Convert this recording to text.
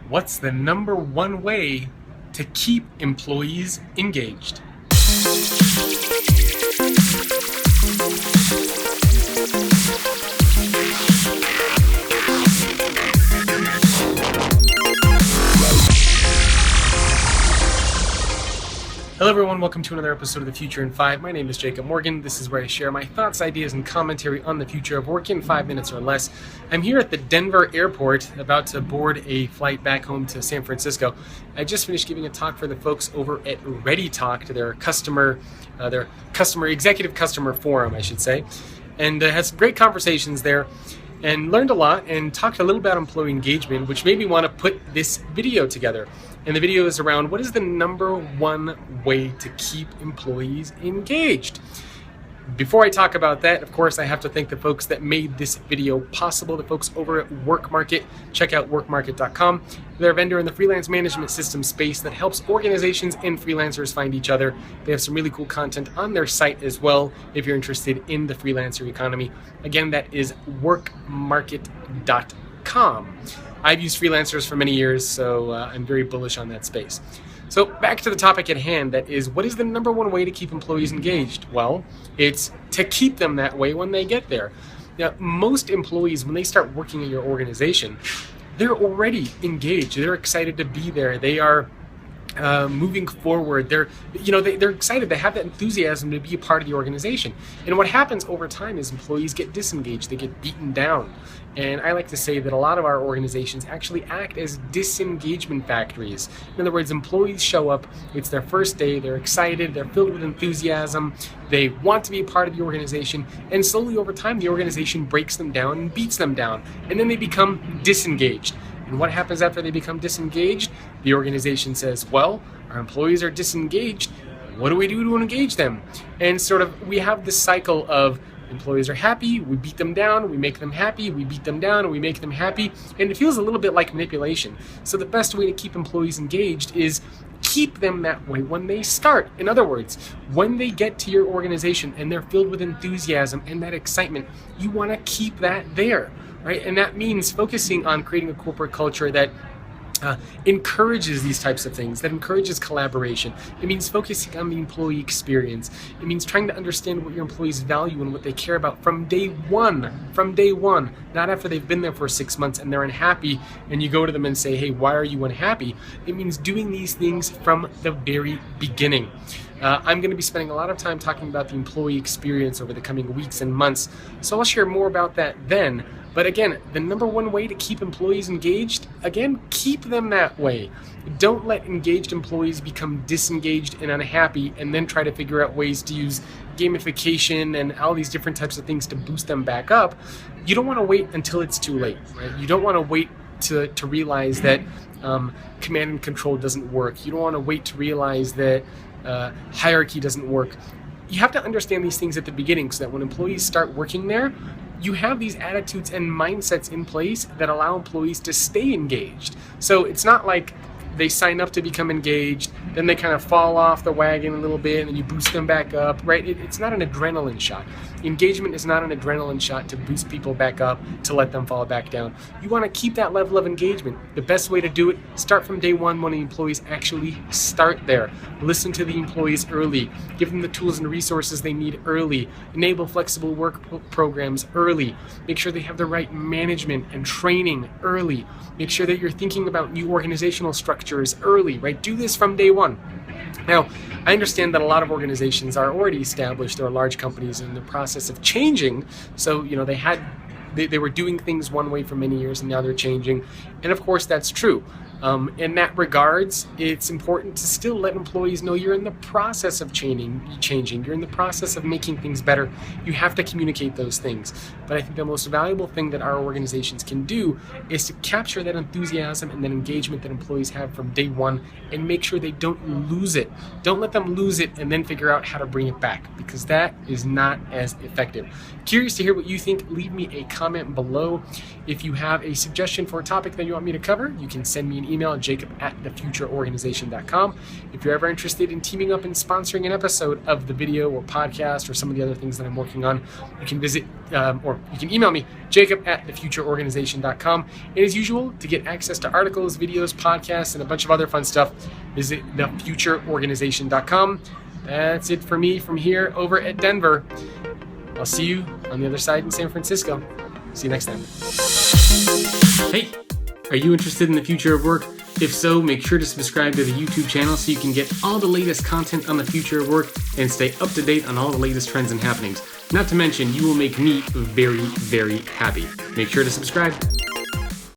What's the number one way to keep employees engaged? Hello everyone, welcome to another episode of The Future in 5. My name is Jacob Morgan. This is where I share my thoughts, ideas, and commentary on the future of work in 5 minutes or less. I'm here at the Denver airport, about to board a flight back home to San Francisco. I just finished giving a talk for the folks over at Ready Talk to their executive customer forum, I should say, and had some great conversations there. And learned a lot and talked a little about employee engagement, which made me want to put this video together. And the video is around what is the number one way to keep employees engaged. Before I talk about that, of course, I have to thank the folks that made this video possible, the folks over at WorkMarket. Check out workmarket.com. They're a vendor in the freelance management system space that helps organizations and freelancers find each other. They have some really cool content on their site as well if you're interested in the freelancer economy. Again, that is workmarket.com. I've used freelancers for many years, so I'm very bullish on that space. So back to the topic at hand, that is, what is the number one way to keep employees engaged? Well, it's to keep them that way when they get there. Now, most employees, when they start working in your organization, they're already engaged. They're excited to be there. They are moving forward. They're excited. They have that enthusiasm to be a part of the organization. And what happens over time is employees get disengaged. They get beaten down. And I like to say that a lot of our organizations actually act as disengagement factories. In other words, employees show up, it's their first day, they're excited, they're filled with enthusiasm, they want to be a part of the organization, and slowly over time the organization breaks them down and beats them down. And then they become disengaged. And what happens after they become disengaged? The organization says, well, our employees are disengaged. What do we do to engage them? And we have this cycle of employees are happy, we beat them down, we make them happy, we beat them down, and we make them happy. And it feels a little bit like manipulation. So the best way to keep employees engaged is keep them that way when they start. In other words, when they get to your organization and they're filled with enthusiasm and that excitement, you want to keep that there. Right? And that means focusing on creating a corporate culture that encourages these types of things, that encourages collaboration. It means focusing on the employee experience. It means trying to understand what your employees value and what they care about from day one, not after they've been there for 6 months and they're unhappy and you go to them and say, hey, why are you unhappy? It means doing these things from the very beginning. I'm going to be spending a lot of time talking about the employee experience over the coming weeks and months, so I'll share more about that then. But again, the number one way to keep employees engaged, again, keep them that way. Don't let engaged employees become disengaged and unhappy and then try to figure out ways to use gamification and all these different types of things to boost them back up. You don't want to wait until it's too late, right? You don't want to wait to realize that command and control doesn't work. You don't want to wait to realize that hierarchy doesn't work. You have to understand these things at the beginning so that when employees start working there, you have these attitudes and mindsets in place that allow employees to stay engaged. So it's not like they sign up to become engaged, then they kind of fall off the wagon a little bit and then you boost them back up, right? It's not an adrenaline shot. Engagement is not an adrenaline shot to boost people back up, to let them fall back down. You want to keep that level of engagement. The best way to do it, start from day one when the employees actually start there. Listen to the employees early. Give them the tools and resources they need early. Enable flexible work programs early. Make sure they have the right management and training early. Make sure that you're thinking about new organizational structures early, right? Do this from day one. Now, I understand that a lot of organizations are already established. There are large companies in the process of changing. So, they were doing things one way for many years and now they're changing. And of course, that's true. In that regards, it's important to still let employees know you're in the process of changing. You're in the process of making things better. You have to communicate those things. But I think the most valuable thing that our organizations can do is to capture that enthusiasm and that engagement that employees have from day one and make sure they don't lose it. Don't let them lose it and then figure out how to bring it back, because that is not as effective. Curious to hear what you think. Leave me a comment below. If you have a suggestion for a topic that you want me to cover, you can send me an email at jacob@thefutureorganization.com. If you're ever interested in teaming up and sponsoring an episode of the video or podcast or some of the other things that I'm working on, you can visit or you can email me, jacob@thefutureorganization.com. And as usual, to get access to articles, videos, podcasts, and a bunch of other fun stuff, visit thefutureorganization.com. That's it for me from here over at Denver. I'll see you on the other side in San Francisco. See you next time. Hey, are you interested in the future of work? If so, make sure to subscribe to the YouTube channel so you can get all the latest content on the future of work and stay up to date on all the latest trends and happenings. Not to mention, you will make me very, very happy. Make sure to subscribe.